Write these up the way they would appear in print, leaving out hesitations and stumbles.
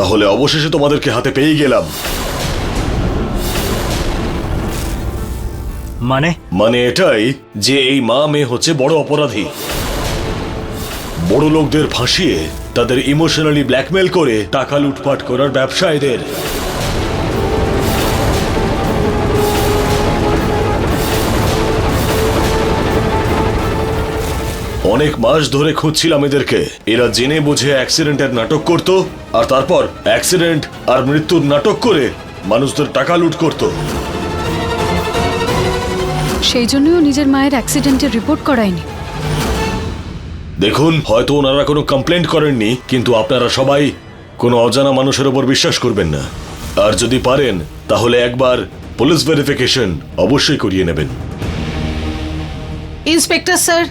তাহলে অবশেষে তোমাদেরকে হাতে পেয়ে গেলাম। মানে এটাই যে এই মা মেয়ে হচ্ছে বড় অপরাধী। বড় লোকদের ফাঁসিয়ে তাদের ইমোশনালি ব্ল্যাকমেল করে টাকা লুটপাট করার ব্যবসা এদের। অনেক মাস ধরে খুঁজছিলাম এদেরকে। এরা জেনে বুঝে অ্যাক্সিডেন্টের নাটক করত, আর তারপর অ্যাক্সিডেন্ট আর মৃত্যুর নাটক করে মানুষদের টাকা লুট করত। সেই জন্যও নিজের মায়ের অ্যাক্সিডেন্টের রিপোর্ট করায়নি। দেখুন, হয়তো ওনারা কোনো কমপ্লেন্ট করেননি, কিন্তু আপনারা সবাই কোনো অজানা মানুষের উপর বিশ্বাস করবেন না। আর যদি পারেন তাহলে একবার পুলিশ ভেরিফিকেশন অবশ্যই করিয়ে নেবেন। ইন্সপেক্টর স্যার,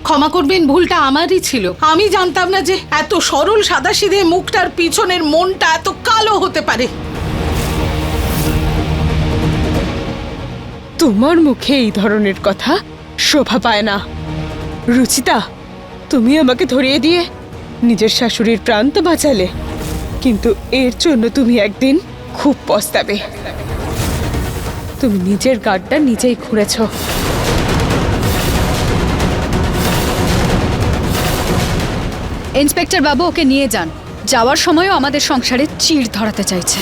ক্ষমা করবেন, ভুলটা আমারই ছিল। আমি জানতাম না যে এত সরল সাদাসিধে মুখটার পিছনের মনটা এত কালো হতে পারে। তোমার মুখে এই ধরনের কথা শোভা পায় না। রুচিতা, তুমি আমাকে ধরিয়ে দিয়ে নিজের শাশুড়ির প্রাণ তো বাঁচালে, কিন্তু এর জন্য তুমি একদিন খুব পস্তাবে। তুমি নিজের গাড়টা নিজেই খুঁড়েছ। ইন্সপেক্টর বাবু, ওকে নিয়ে যান। যাওয়ার সময়ও আমাদের সংসারে চিড় ধরাতে চাইছে।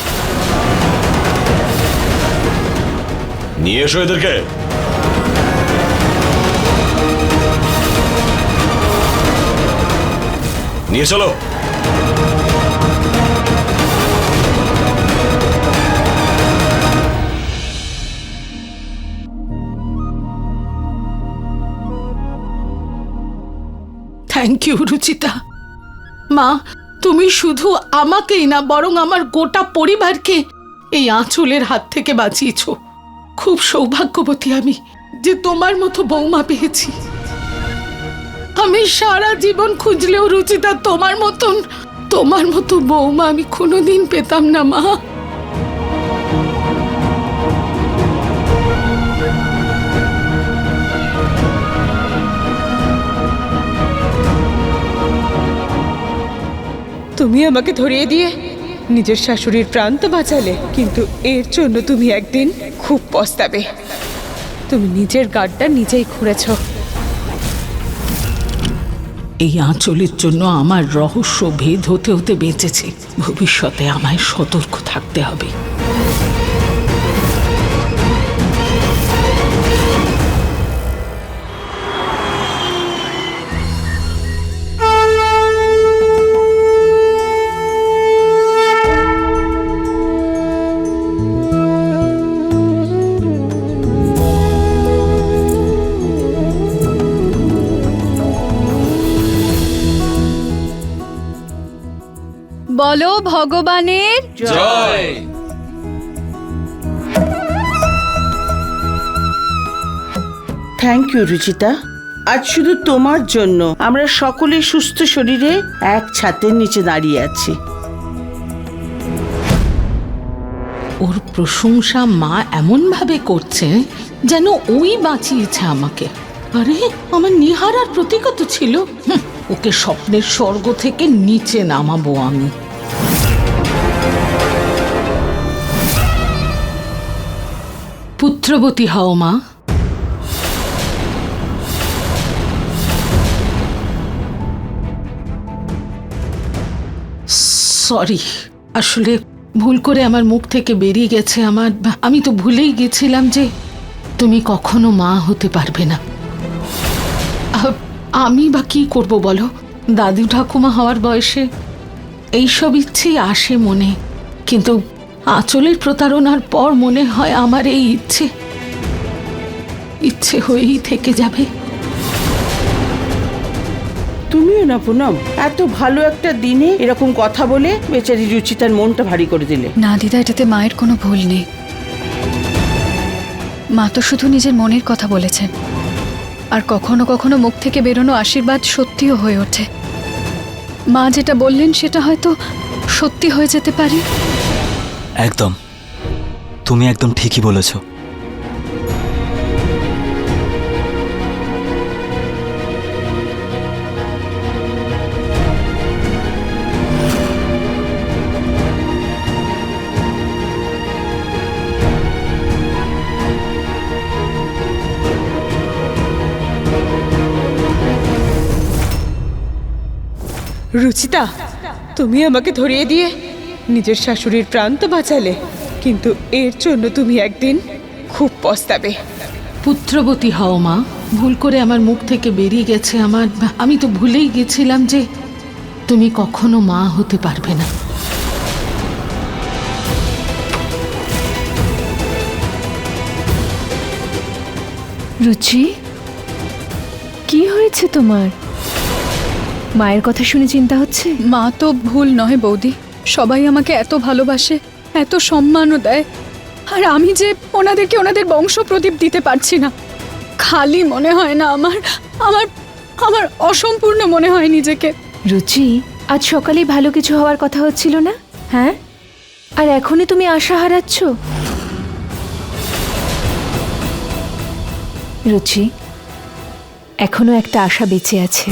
নিয়ে এসো এদেরকে। নিয়ে চলো। Thank you Ruchita. মা, তুমি শুধু আমাকেই না, বরং আমার গোটা পরিবারকে এই আঁচলের হাত থেকে বাঁচিয়েছো। খুব সৌভাগ্যবতী আমি যে তোমার মতো বৌমা পেয়েছি। আমি সারা জীবন খুঁজলেও রুচিতা তোমার মতো বৌমা আমি কোনোদিন পেতাম না মা। তুমি আমাকে ধরিয়ে দিয়ে নিজের শাশুড়ির প্রাণ তো বাঁচালে, কিন্তু এর জন্য তুমি একদিন খুব পস্তাবে। তুমি নিজের গাড়টা নিজেই খুঁড়েছ। এই আঁচলের জন্য আমার রহস্য ভেদ হতে হতে বেঁচেছে। ভবিষ্যতে আমায় সতর্ক থাকতে হবে। বলো ভগবানের জয়। Thank you Ruchita. আজ শুধু তোমার জন্য আমরা সকলে সুস্থ শরীরে এক ছাদের নিচে দাঁড়িয়ে আছি। ওর প্রশংসা মা এমন ভাবে করছে যেন ওই বাঁচিয়েছে আমাকে। আরে, আমার নিহারার প্রতীকত ছিল। ওকে স্বপ্নের স্বর্গ থেকে নিচে নামাবো আমি। পুত্রবতী হও মা। সরি, আসলে ভুল করে আমার মুখ থেকে বেরিয়ে গেছে। আমি তো ভুলেই গেছিলাম যে তুমি কখনো মা হতে পারবে না। আমি বা কি করব বলো? দাদু ঠাকুমা হওয়ার বয়সে এইসব ইচ্ছেই আসে মনে, কিন্তু আঁচলের প্রতারণার পর মনে হয় আমার এই ইচ্ছে হয়েই থেকে যাবে। তুমিও না পুনম, এত ভালো একটা দিনে এরকম কথা বলে বেচারি রুচিতার মনটা ভারী করে দিলে। না দিদা, এটাতে মায়ের কোনো ভুল নেই। মা তো শুধু নিজের মনের কথা বলেছেন, আর কখনো কখনো মুখ থেকে বেরোনো আশীর্বাদ সত্যিও হয়ে ওঠে। মা যেটা বললেন সেটা হয়তো সত্যি হয়ে যেতে পারে। একদম, তুমি একদম ঠিকই বলেছো। রুচিতা, তুমি আমাকে ধরিয়ে দিয়ে নিজের শাশুড়ির প্রাণ তো বাঁচালে, কিন্তু এর জন্য তুমি একদিন খুব পস্তাবে। পুত্রবতী হও মা। ভুল করে আমার মুখ থেকে বেরিয়ে গেছে আমি তো ভুলেই গেছিলাম যে তুমি কখনো মা হতে পারবে না। রুচি, কি হয়েছে তোমার? মায়ের কথা শুনে চিন্তা হচ্ছে? মা তো ভুল নয় বৌদি, সবাই আমাকে এত ভালোবাসে, এত সম্মানও দেয়, আর আমি যে ওনাদেরকে ওনাদের বংশ প্রদীপ দিতে পারছি না। খালি মনে হয় না আমার আমার আমার অসম্পূর্ণ মনে হয় নিজেকে। রুচি, আজ সকালেই ভালো কিছু হওয়ার কথা হচ্ছিল না? হ্যাঁ, আর এখনই তুমি আশা হারাচ্ছ? রুচি, এখনো একটা আশা বেঁচে আছে।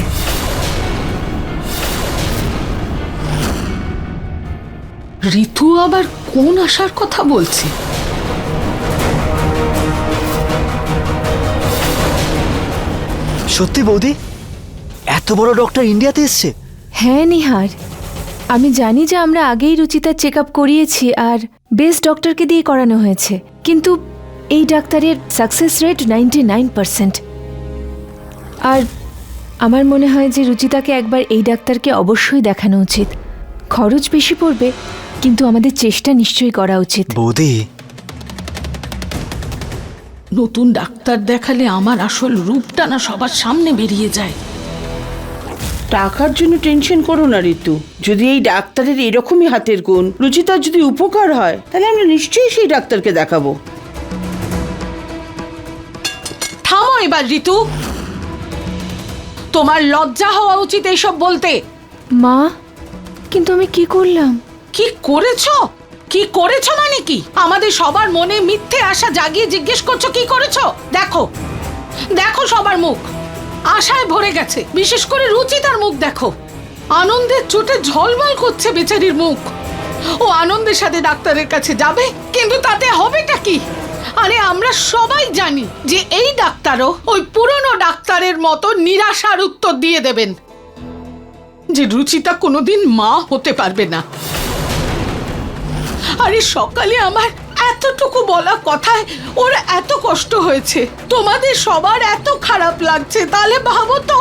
ঋতু আবার কোন আশার কথা বলছে? সত্যি বৌদি, এত বড় ডক্টর ইন্ডিয়াতে এসছে? হ্যাঁ নিহার, আমি জানি যে আমরা আগেই রুচিতার চেক আপ করিয়েছি আর বেস্ট ডক্টরকে দিয়ে করানো হয়েছে, কিন্তু এই ডাক্তারের সাকসেস রেট 99%। আর আমার মনে হয় যে রুচিতাকে একবার এই ডাক্তারকে অবশ্যই দেখানো উচিত। খরচ বেশি পড়বে, কিন্তু আমাদের চেষ্টা নিশ্চয়ই করা উচিত। বৌদি, নতুন ডাক্তার দেখালে আমার আসল রূপটা না সবার সামনে বেরিয়ে যায়। টাকার জন্য টেনশন করো না ঋতু। যদি এই ডাক্তারের এরকমই হাতের গুণ, রুচিতার যদি উপকার হয়, তাহলে আমরা নিশ্চয়ই সেই ডাক্তারকে দেখাবো। থামো এবার ঋতু, তোমার লজ্জা হওয়া উচিত এইসব বলতে। মা, কিন্তু আমি কি করলাম? কি করেছো? কি করেছো মানে কি? আমাদের সবার মনে মিথ্যে আশা জাগিয়ে জিজ্ঞেস করছো কি করেছো? দেখো দেখো, সবার মুখ আশায় ভরে গেছে, বিশেষ করে রুচিতার মুখ দেখো, আনন্দের চোটে ঝলমল করছে বেচারির মুখ। ও আনন্দের সাথে ডাক্তারের কাছে যাবে, কিন্তু তাতে হবেটা কি? আরে আমরা সবাই জানি যে এই ডাক্তারও ওই পুরনো ডাক্তারের মতো নিরাশার উত্তর দিয়ে দেবেন যে রুচিতা কোনোদিন মা হতে পারবে না। আরে সকালে আমার এতটুকু বলা কথায় ওর এত কষ্ট হয়েছে, তোমাদের সবার এত খারাপ লাগছে, তাহলে ভাবো তো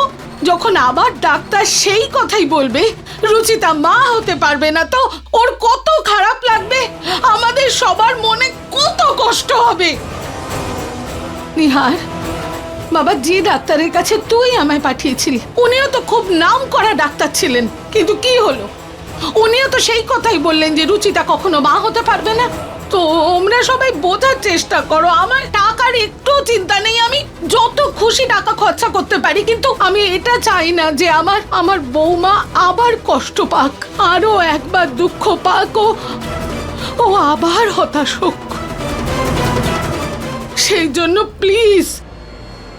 যখন আবার ডাক্তার সেই কথাই বলবে রুচিতা মা হতে পারবে না, তো ওর কত খারাপ লাগবে, আমাদের সবার মনে কত কষ্ট হবে। নিহার বাবা, যে ডাক্তারের কাছে তুই আমায় পাঠিয়েছিলি, উনিও তো খুব নাম করা ডাক্তার ছিলেন, কিন্তু কি হলো? উনিও তো সেই কথাই বললেন যে রুচিতা কখনো মা হতে পারবে না। তো তোমরা সবাই বোঝার চেষ্টা করো, আমার টাকার একটু চিন্তা নেই, আমি যত খুশি টাকা খরচা করতে পারি, কিন্তু আমি এটা চাই না যে আমার বৌমা আবার কষ্ট পাক, আরো একবার দুঃখ পাক, ও আবার হতাশ হোক। সেই জন্য প্লিজ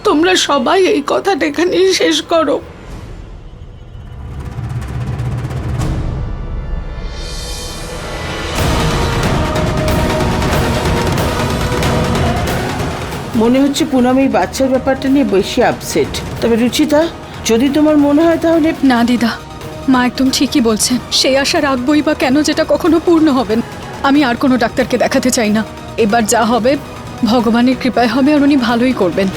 তোমরা সবাই এই কথাটা এখানেই শেষ করো। মনে হচ্ছে পুনম এই বাচ্চার ব্যাপারটা নিয়ে বেশি আপসেট। তবে রুচিতা, যদি তোমার মনে হয় তাহলে। না দিদা, মা একদম ঠিকই বলছেন। সেই আশা রাখবই বা কেন, যেটা কখনো পূর্ণ হবে না। আমি আর কোনো ডাক্তারকে দেখাতে চাই না। এবার যা হবে ভগবানের কৃপায় হবে, আর উনি ভালোই করবেন।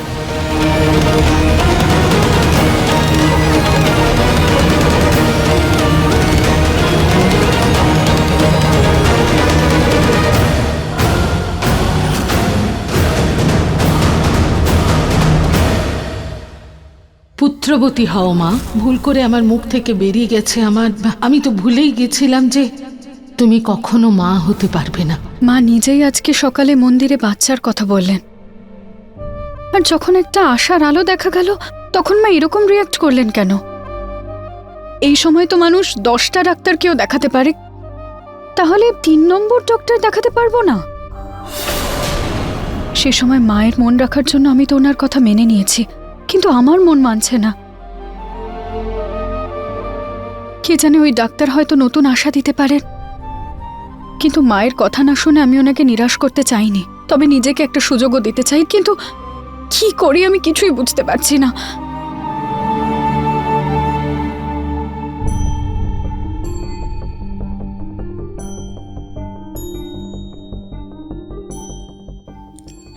পুত্রবতী হও মা। ভুল করে আমার মুখ থেকে বেরিয়ে গেছে আমি তো ভুলেই গেছিলাম যে তুমি কখনো মা হতে পারবে না। মা নিজেই আজকে সকালে মন্দিরে বাচ্চার কথা বললেন, আর যখন একটা আশার আলো দেখা গেল তখন মা এরকম রিয়াক্ট করলেন কেন? এই সময় তো মানুষ 10টা ডাক্তারকেও দেখাতে পারে, তাহলে 3 নম্বর ডক্টর দেখাতে পারবো না? সে সময় মায়ের মন রাখার জন্য আমি তো ওনার কথা মেনে নিয়েছি, কিন্তু আমার মন মানছে না। কে জানে ওই ডাক্তার হয়তো নতুন আশা দিতে পারেন। কিন্তু মায়ের কথা না শুনে আমি ওনাকে নিরাশ করতে চাইনি, তবে নিজেকে একটা সুযোগও দিতে চাই, কিন্তু কি করি আমি কিছুই বুঝতে পারছি না।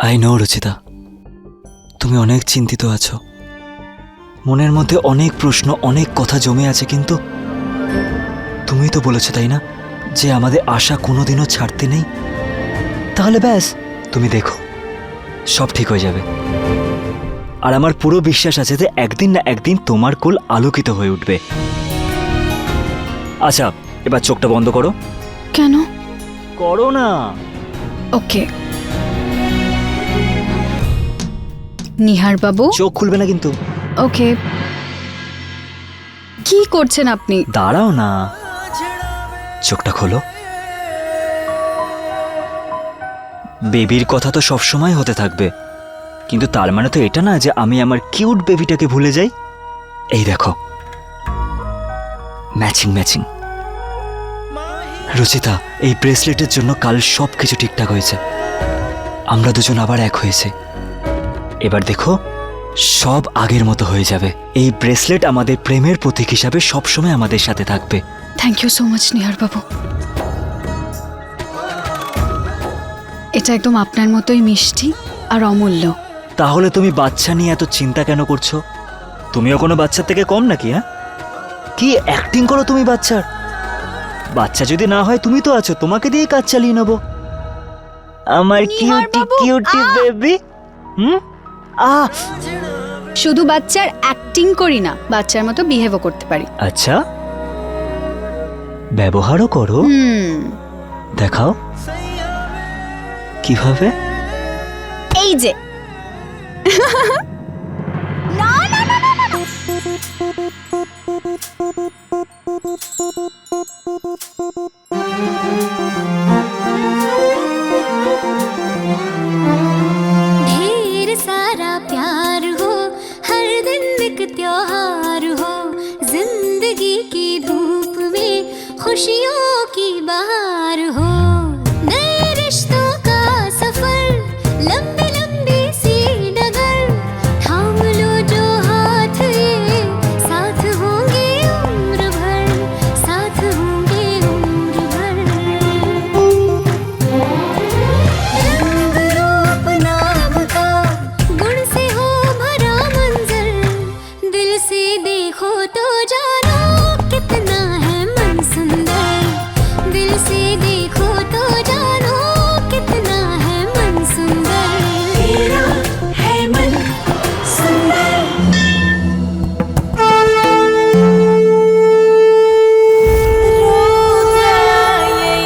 আই নো রুচিতা, তুমি অনেক চিন্তিত আছো, মনের মধ্যে অনেক প্রশ্ন, অনেক কথা জমে আছে, কিন্তু তুমি তো বলেছো তাই না যে আমাদের আশা কোনোদিনও ছাড়তে নেই। তাহলে ব্যাস, তুমি দেখো সব ঠিক হয়ে যাবে। আর আমার পুরো বিশ্বাস আছে যে একদিন না একদিন তোমার কোল আলোকিত হয়ে উঠবে। আচ্ছা, এবার চোখটা বন্ধ করো। কেন? করো না। ওকে। নিহার বাবু, চোখ খুলবে না কিন্তু। ওকে। কি করছেন আপনি? দাঁড়াও না, চোখটা খোলো। বেবির কথা তো সবসময় হতে থাকবে, কিন্তু তার মানে তো এটা না যে আমি আমার কিউট বেবিটাকে ভুলে যাই। এই দেখো, ম্যাচিং ম্যাচিং। রুচিতা, এই ব্রেসলেটের জন্য কাল সব কিছু ঠিকঠাক হয়েছে, আমরা দুজন আবার এক হয়েছে। এবার দেখো সব আগের মতো হয়ে যাবে। এই ব্রেসলেট আমাদের প্রেমের প্রতীক হিসাবে সবসময় আমাদের সাথে থাকবে। Thank you so much Nihar বাবু। এটা একদম আপনার মতোই মিষ্টি আর অমূল্য। তাহলে তুমি বাচ্চা নিয়ে এত চিন্তা কেন করছো? তুমিও কোনো বাচ্চার থেকে কম নাকি? হ্যাঁ, কি অ্যাক্টিং করো তুমি বাচ্চার? বাচ্চা যদি না হয় তুমি তো আছো, তোমাকে দিয়ে কাজ চালিয়ে নেবো। আমার কিউটি কিউটি বেবি। শুধু বাচ্চার অ্যাক্টিং করি না, বাচ্চার মতো বিহেভও করতে পারি। আচ্ছা, ব্যবহারও করো? দেখাও কিভাবে। এই যে না না না না না। ढेर सारा प्यार हो, हर दिन एक त्योहार हो, जिंदगी की धूप में खुशियों की बहार हो, नए रिश्तों का सफर, लंबी लंबी सी डगर, थाम लो जो हाथ ये, साथ होंगे उम्र भर, साथ होंगे उम्र भर। रंग रूप नाम का गुण से हो भरा मंजर, दिल से देखो तो जानो कितना है मन सुंदर, दिल से देखो तो जानो कितना है मन सुंदर, तेरा है मन सुंदर। रोजायै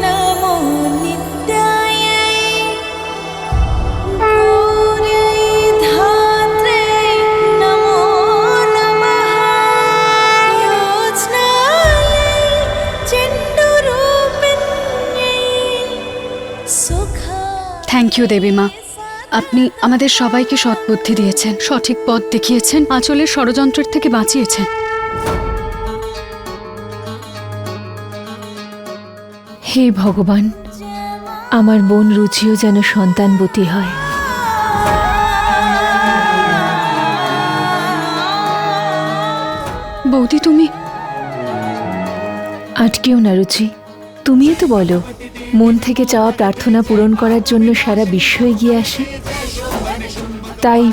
नमो नित्यायै, गौरै धात्रे नमो नमः, योजनायै चण्डरूपिण्यै सुखा। থ্যাংক ইউ দেবী মা, আপনি আমাদের সবাইকে সৎবুদ্ধি দিয়েছেন, সঠিক পথ দেখিয়েছেন, আঁচলের ষড়যন্ত্রের থেকে বাঁচিয়েছেন। হে ভগবান, আমার বোন রুচিও যেন সন্তানবতী হয়। বৌদি তুমি আটকেও না রুচি, তুমিই তো বলো মন থেকে চাওয়া প্রার্থনা পূরণ করার জন্য সারা বিশ্ব এগিয়ে আসে। তাই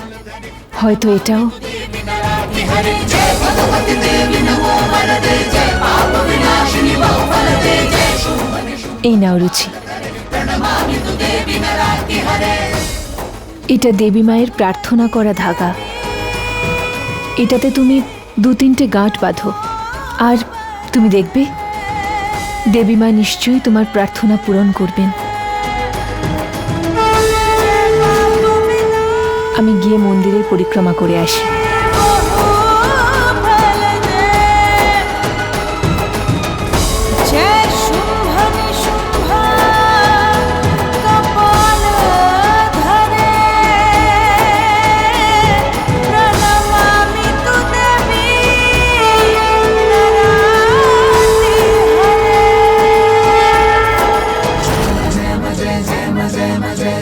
হয়তো এটাও। এই নাও রুচি, এটা দেবী মায়ের প্রার্থনা করা ধাগা। এটাতে তুমি 2-3টে গাঁট বাঁধো, আর তুমি দেখবে দেবী মা নিশ্চয়ই তোমার প্রার্থনা পূরণ করবেন। আমি গিয়ে মন্দিরের পরিক্রমা করে আসি।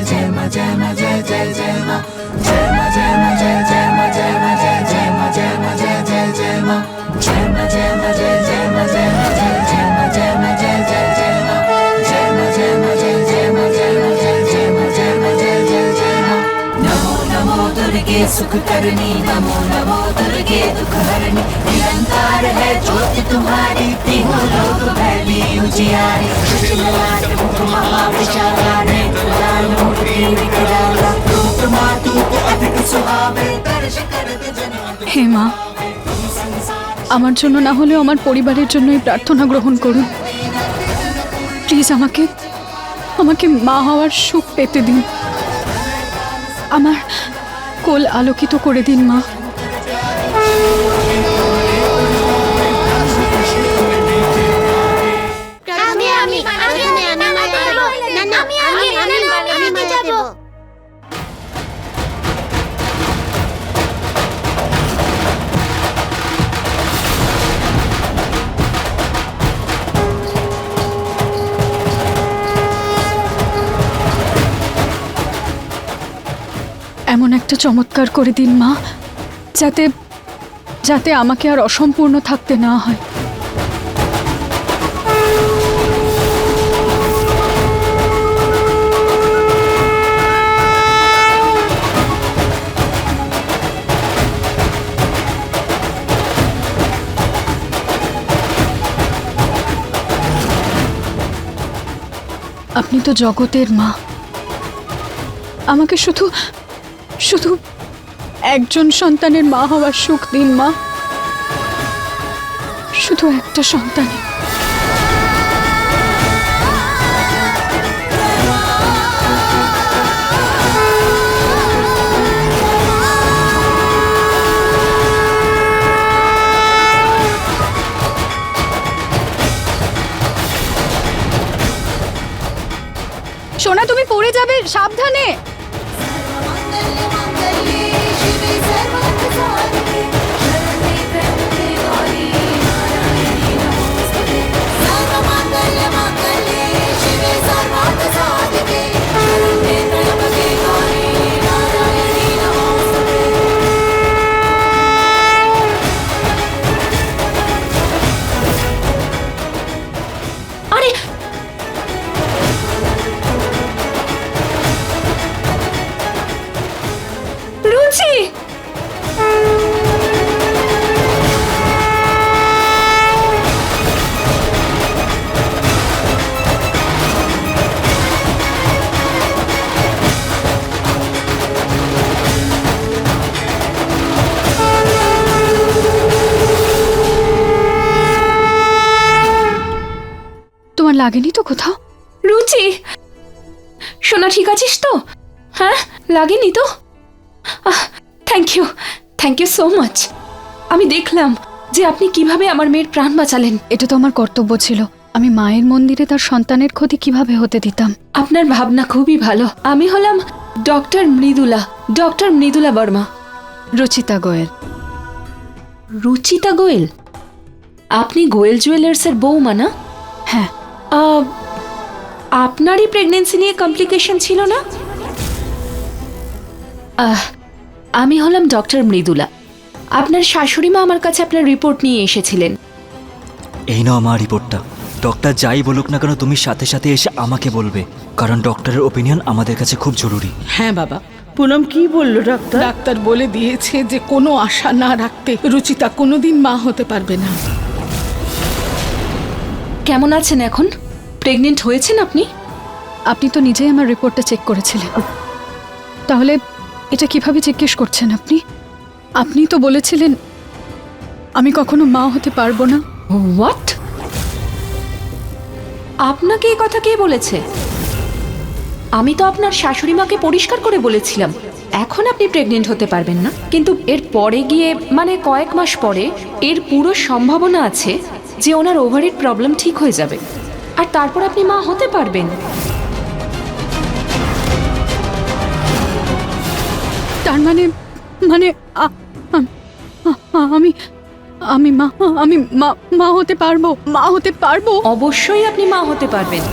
जय मा जय मा जय मा जय मा जय मा जय मा जय मा जय मा दुर्गे सुख करनी नमो नमो दुर्गे दुख हरनी निरंकार है ज्योति तुम्हारी तीनों लोक भैली उजियारी ललाट मुख महाविशाला नेत्र लाल मूर्ति विकराला रूप मातु को अधिक सुहावे दर्श करत जन হে মা, আমার জন্য না হলেও আমার পরিবারের জন্য এই প্রার্থনা গ্রহণ করুন। প্লিজ আমাকে আমাকে মা হওয়ার সুখ পেতে দিন। আমার কোল আলোকিত করে দিন মা। এমন একটা চমৎকার করে দিন মা, যাতে যাতে আমাকে আর অসম্পূর্ণ থাকতে না হয়। আপনি তো জগতের মা, আমাকে শুধু শুধু একজন সন্তানের মা হওয়ার সুখ দিন মা, শুধু একটা সন্তানের। সোনা, তুমি পড়ে যাবে, সাবধানে। রুচি, তোমার লাগেনি তো কোথাও? রুচি, সোনা ঠিক আছিস তো? হ্যাঁ, লাগেনি তো? Thank you so much. আমি দেখলাম যে আপনি কিভাবে আমার মেয়ের প্রাণ বাঁচালেন। এটা তো আমার কর্তব্য ছিল। আমি মায়ের মন্দিরে তার সন্তানের ক্ষতি কিভাবে হতে দিতাম? আপনার ভাবনা খুবই ভালো। আমি হলাম ডক্টর মৃদুলা বর্মা। রুচিতা গোয়েল। রুচিতা গোয়েল? আপনি গোয়েল জুয়েলার্সের বৌমা না? হ্যাঁ। আপনারই প্রেগন্যান্সি নিয়ে কমপ্লিকেশন ছিল না? আমি হলাম ডক্টর মৃদুলা। আপনার শাশুড়ি মা আমার কাছে আপনার রিপোর্ট নিয়ে এসেছিলেন। এই নাও আমার রিপোর্টটা। ডক্টর যাই বলুক না কেন তুমি সাথে সাথে এসে আমাকে বলবে, কারণ ডক্টরের ওপিনিয়ন আমাদের কাছে খুব জরুরি। হ্যাঁ বাবা, পুনম কি বললো ডাক্তার? ডাক্তার বলে দিয়েছে যে কোনো আশা না রাখতে রুচিতা কোনোদিন মা হতে পারবে না। কেমন আছেন এখন? প্রেগনেন্ট হয়েছেন আপনি? আপনি তো নিজেই আমার রিপোর্টটা চেক করেছিলেন, তাহলে এটা কিভাবে জিজ্ঞেস করছেন আপনি? আপনি তো বলেছিলেন আমি কখনো মা হতে পারবো না। হোয়াট? আপনাকে এই কথা কে বলেছে? আমি তো আপনার শাশুড়ি মাকে পরিষ্কার করে বলেছিলাম এখন আপনি প্রেগনেন্ট হতে পারবেন না, কিন্তু এর পরে গিয়ে মানে কয়েক মাস পরে এর পুরো সম্ভাবনা আছে যে ওনার ওভারির প্রবলেম ঠিক হয়ে যাবে আর তারপর আপনি মা হতে পারবেন। তার মানে মানে আমি আমি মা আমি মা হতে পারবো? অবশ্যই আপনি মা হতে পারবেন।